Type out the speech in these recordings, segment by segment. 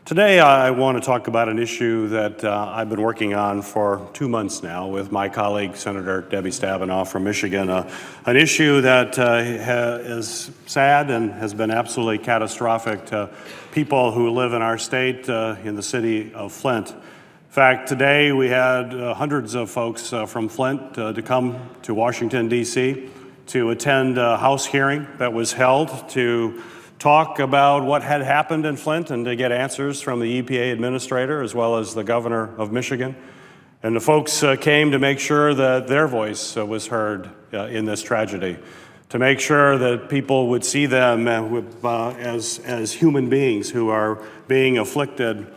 Today, I want to talk about an issue that I've been working on for 2 months now with my colleague, Senator Debbie Stabenow from Michigan, an issue that is sad and has been absolutely catastrophic to people who live in our state in the city of Flint. In fact, today we had hundreds of folks from Flint to come to Washington, D.C. to attend a House hearing that was held to talk about what had happened in Flint and to get answers from the EPA administrator as well as the governor of Michigan. And the folks came to make sure that their voice was heard in this tragedy, to make sure that people would see them as human beings who are being afflicted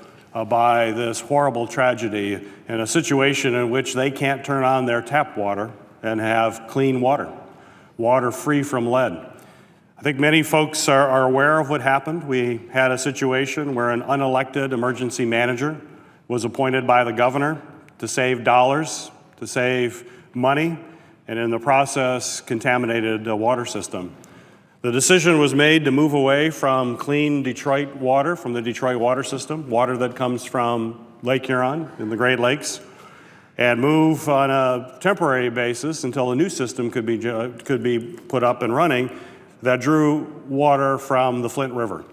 by this horrible tragedy in a situation in which they can't turn on their tap water and have clean water free from lead. I think many folks are aware of what happened. We had a situation where an unelected emergency manager was appointed by the governor to save dollars, to save money, and in the process contaminated the water system. The decision was made to move away from clean Detroit water, from the Detroit water system, water that comes from Lake Huron in the Great Lakes, and move on a temporary basis until a new system could be put up and running that drew water from the Flint River.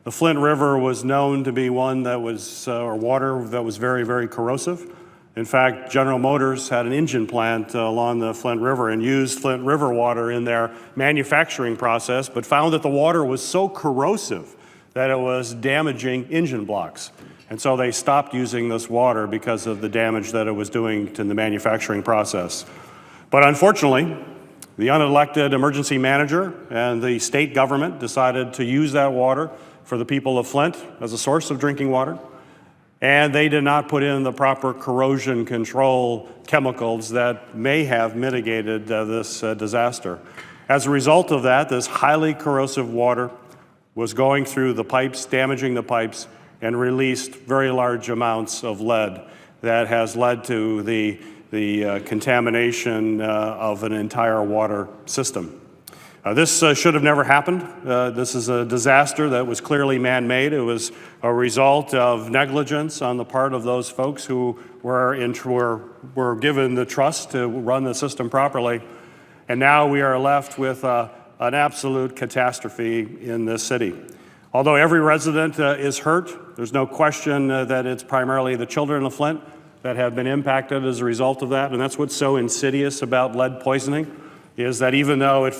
The Flint River was known to be one that was, water that was very, very corrosive. In fact, General Motors had an engine plant along the Flint River and used Flint River water in their manufacturing process, but found that the water was so corrosive that it was damaging engine blocks. And so they stopped using this water because of the damage that it was doing to the manufacturing process. But unfortunately, the unelected emergency manager and the state government decided to use that water for the people of Flint as a source of drinking water, and they did not put in the proper corrosion control chemicals that may have mitigated this disaster. As a result of that, this highly corrosive water was going through the pipes, damaging the pipes, and released very large amounts of lead that has led to the contamination of an entire water system. This should have never happened. This is a disaster that was clearly man-made. It was a result of negligence on the part of those folks who were given the trust to run the system properly. And now we are left with an absolute catastrophe in this city. Although every resident is hurt, there's no question that it's primarily the children of Flint that have been impacted as a result of that. And that's what's so insidious about lead poisoning, is that even though it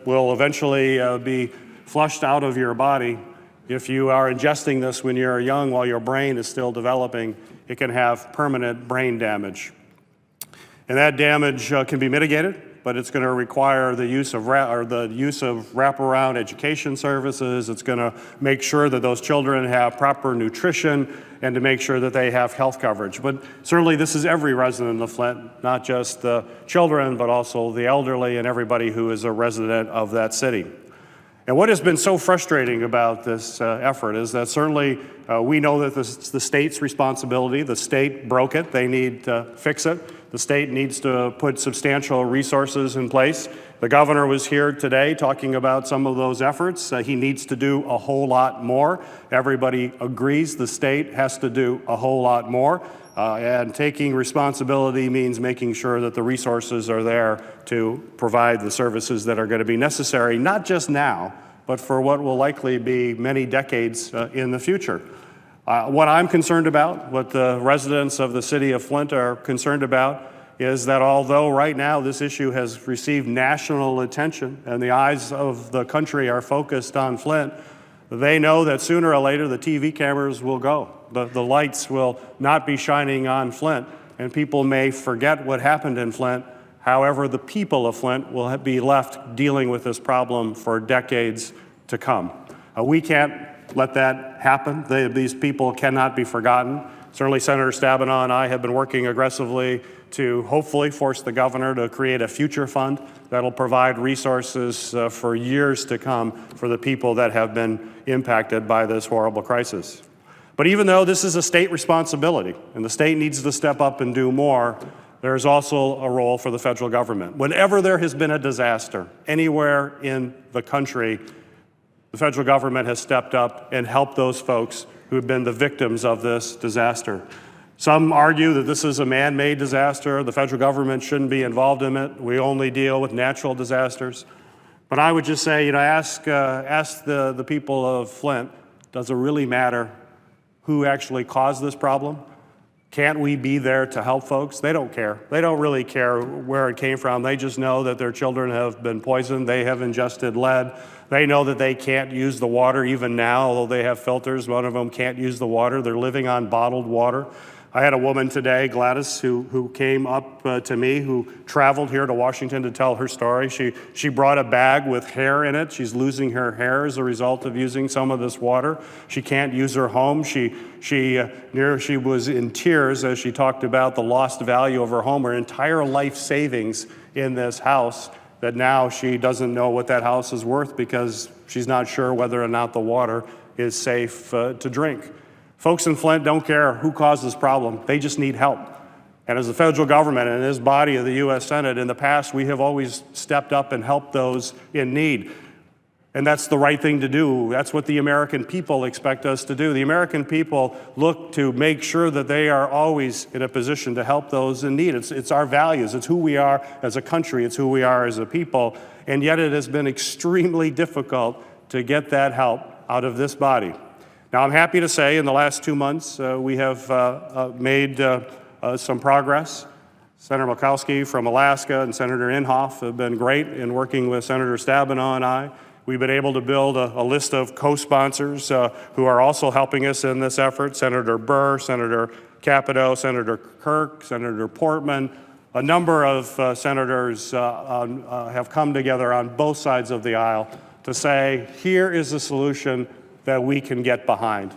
will eventually be flushed out of your body, if you are ingesting this when you're young while your brain is still developing, it can have permanent brain damage. And that damage can be mitigated, but it's going to require the use of wraparound education services. It's going to make sure that those children have proper nutrition and to make sure that they have health coverage. But certainly this is every resident of Flint, not just the children, but also the elderly and everybody who is a resident of that city. And what has been so frustrating about this effort is that certainly we know that this is the state's responsibility. The state broke it. They need to fix it. The state needs to put substantial resources in place. The governor was here today talking about some of those efforts. He needs to do a whole lot more. Everybody agrees the state has to do a whole lot more. And taking responsibility means making sure that the resources are there to provide the services that are going to be necessary, not just now, but for what will likely be many decades in the future. What I'm concerned about, what the residents of the city of Flint are concerned about, is that although right now this issue has received national attention and the eyes of the country are focused on Flint, they know that sooner or later the TV cameras will go. The lights will not be shining on Flint, and people may forget what happened in Flint. However, the people of Flint will be left dealing with this problem for decades to come. We can't let that happen. These people cannot be forgotten. Certainly Senator Stabenow and I have been working aggressively to hopefully force the governor to create a future fund that'll provide resources for years to come for the people that have been impacted by this horrible crisis. But even though this is a state responsibility and the state needs to step up and do more, there's also a role for the federal government. Whenever there has been a disaster anywhere in the country, the federal government has stepped up and helped those folks who have been the victims of this disaster. Some argue that this is a man-made disaster. The federal government shouldn't be involved in it. We only deal with natural disasters. But I would just say, ask the people of Flint, does it really matter who actually caused this problem? Can't we be there to help folks? They don't care. They don't really care where it came from. They just know that their children have been poisoned. They have ingested lead. They know that they can't use the water even now, although they have filters. One of them can't use the water. They're living on bottled water. I had a woman today, Gladys, who came up to me, who traveled here to Washington to tell her story. She brought a bag with hair in it. She's losing her hair as a result of using some of this water. She can't use her home. She was in tears as she talked about the lost value of her home, her entire life savings in this house, that now she doesn't know what that house is worth because she's not sure whether or not the water is safe to drink. Folks in Flint don't care who caused this problem. They just need help. And as the federal government and this body of the U.S. Senate, in the past, we have always stepped up and helped those in need. And that's the right thing to do. That's what the American people expect us to do. The American people look to make sure that they are always in a position to help those in need. It's our values. It's who we are as a country. It's who we are as a people. And yet it has been extremely difficult to get that help out of this body. Now, I'm happy to say in the last 2 months, we have made some progress. Senator Murkowski from Alaska and Senator Inhofe have been great in working with Senator Stabenow and I. We've been able to build a list of co-sponsors who are also helping us in this effort. Senator Burr, Senator Capito, Senator Kirk, Senator Portman. A number of senators have come together on both sides of the aisle to say, here is a solution that we can get behind.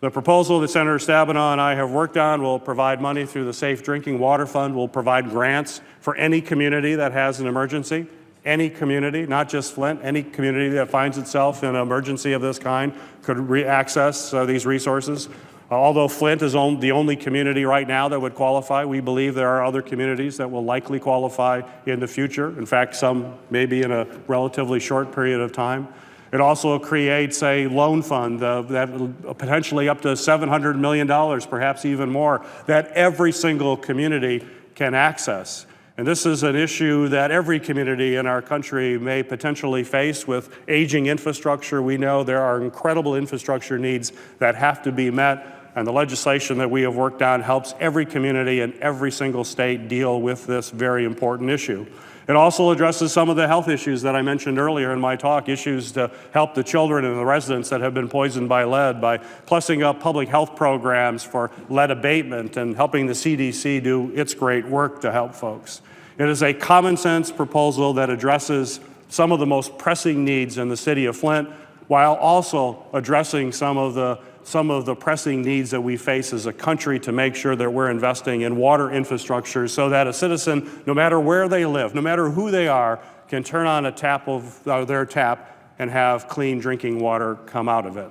The proposal that Senator Stabenow and I have worked on will provide money through the Safe Drinking Water Fund, will provide grants for any community that has an emergency. Any community, not just Flint, any community that finds itself in an emergency of this kind could access these resources. Although Flint is the only community right now that would qualify, we believe there are other communities that will likely qualify in the future. In fact, some maybe in a relatively short period of time. It also creates a loan fund that potentially up to $700 million, perhaps even more, that every single community can access. And this is an issue that every community in our country may potentially face with aging infrastructure. We know there are incredible infrastructure needs that have to be met, and the legislation that we have worked on helps every community in every single state deal with this very important issue. It also addresses some of the health issues that I mentioned earlier in my talk, issues to help the children and the residents that have been poisoned by lead by plussing up public health programs for lead abatement and helping the CDC do its great work to help folks. It is a common sense proposal that addresses some of the most pressing needs in the city of Flint, while also addressing some of the pressing needs that we face as a country to make sure that we're investing in water infrastructure so that a citizen, no matter where they live, no matter who they are, can turn on a tap of their tap and have clean drinking water come out of it.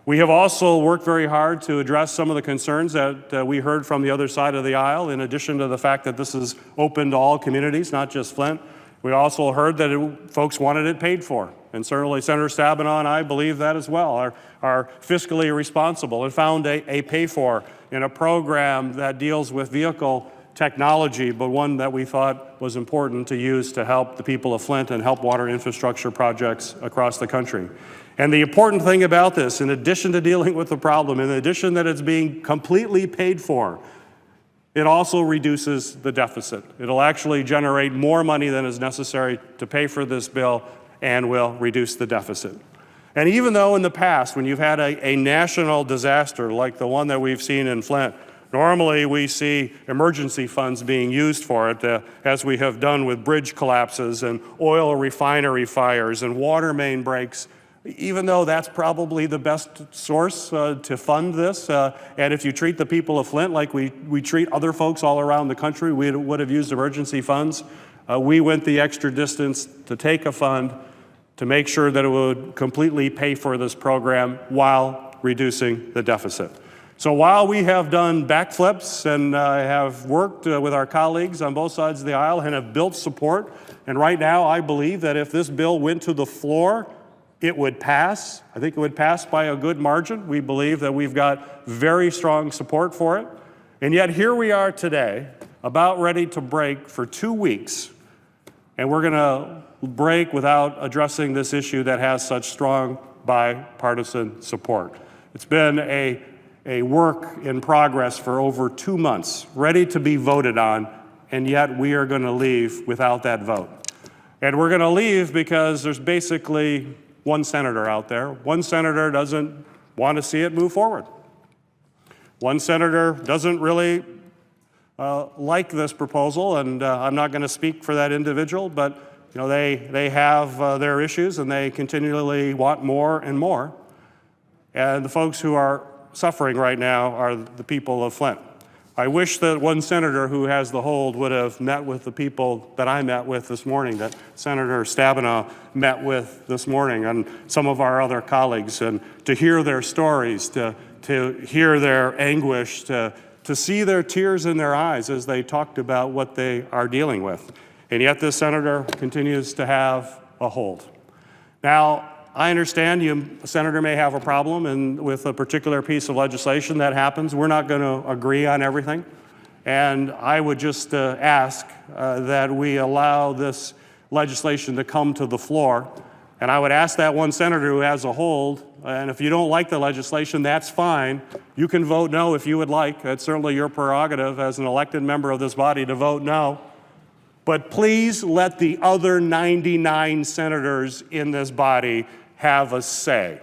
We have also worked very hard to address some of the concerns that we heard from the other side of the aisle, in addition to the fact that this is open to all communities, not just Flint. We also heard that folks wanted it paid for. And certainly Senator Stabenow and I believe that as well, are fiscally responsible and found a pay-for in a program that deals with vehicle technology, but one that we thought was important to use to help the people of Flint and help water infrastructure projects across the country. And the important thing about this, in addition to dealing with the problem, in addition that it's being completely paid for, it also reduces the deficit. It'll actually generate more money than is necessary to pay for this bill and will reduce the deficit. And even though in the past, when you've had a national disaster like the one that we've seen in Flint, normally we see emergency funds being used for it, as we have done with bridge collapses and oil refinery fires and water main breaks. Even though that's probably the best source to fund this, and if you treat the people of Flint like we treat other folks all around the country, we would have used emergency funds. We went the extra distance to take a fund to make sure that it would completely pay for this program while reducing the deficit. So while we have done backflips and have worked with our colleagues on both sides of the aisle and have built support, and right now I believe that if this bill went to the floor, it would pass. I think it would pass by a good margin. We believe that we've got very strong support for it. And yet here we are today, about ready to break for 2 weeks, and we're going to break without addressing this issue that has such strong bipartisan support. It's been a work in progress for over 2 months, ready to be voted on, and yet we are going to leave without that vote. And we're going to leave because there's basically one senator out there. One senator doesn't want to see it move forward. One senator doesn't really like this proposal, and I'm not going to speak for that individual, but they have their issues and they continually want more and more. And the folks who are suffering right now are the people of Flint. I wish that one senator who has the hold would have met with the people that I met with this morning, that Senator Stabenow met with this morning, and some of our other colleagues, and to hear their stories, to hear their anguish, to see their tears in their eyes as they talked about what they are dealing with. And yet this senator continues to have a hold. Now, I understand a senator may have a problem with a particular piece of legislation. That happens. We're not going to agree on everything. And I would just ask that we allow this legislation to come to the floor. And I would ask that one senator who has a hold, and if you don't like the legislation, that's fine. You can vote no if you would like. That's certainly your prerogative as an elected member of this body to vote no. But please let the other 99 senators in this body have a say.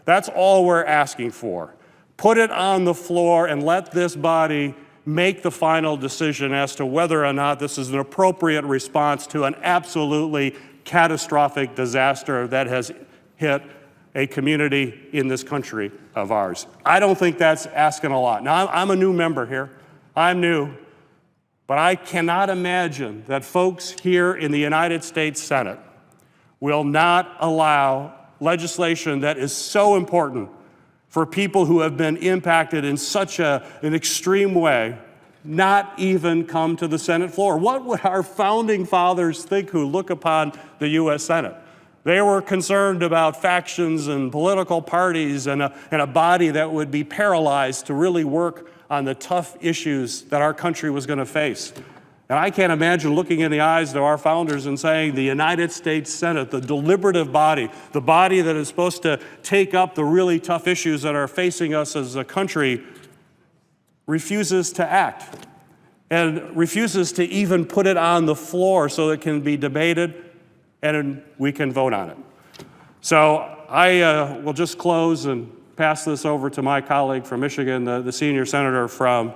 That's all we're asking for. Put it on the floor and let this body make the final decision as to whether or not this is an appropriate response to an absolutely catastrophic disaster that has hit a community in this country of ours. I don't think that's asking a lot. Now, I'm a new member here. I'm new. But I cannot imagine that folks here in the United States Senate will not allow legislation that is so important for people who have been impacted in such an extreme way not even come to the Senate floor. What would our founding fathers think who look upon the U.S. Senate? They were concerned about factions and political parties and a body that would be paralyzed to really work on the tough issues that our country was going to face. And I can't imagine looking in the eyes of our founders and saying the United States Senate, the deliberative body, the body that is supposed to take up the really tough issues that are facing us as a country, refuses to act and refuses to even put it on the floor so it can be debated and we can vote on it. So I will just close and pass this over to my colleague from Michigan, the senior senator from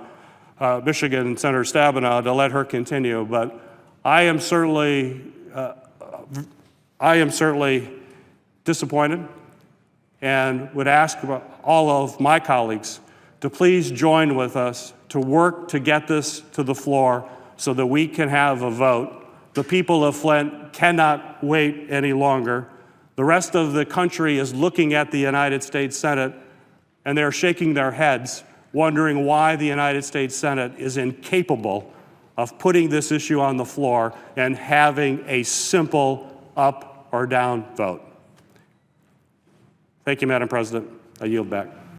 Michigan, Senator Stabenow, to let her continue. But I am certainly disappointed and would ask all of my colleagues to please join with us to work to get this to the floor so that we can have a vote. The people of Flint cannot wait any longer. The rest of the country is looking at the United States Senate, and they're shaking their heads, wondering why the United States Senate is incapable of putting this issue on the floor and having a simple up or down vote. Thank you, Madam President. I yield back.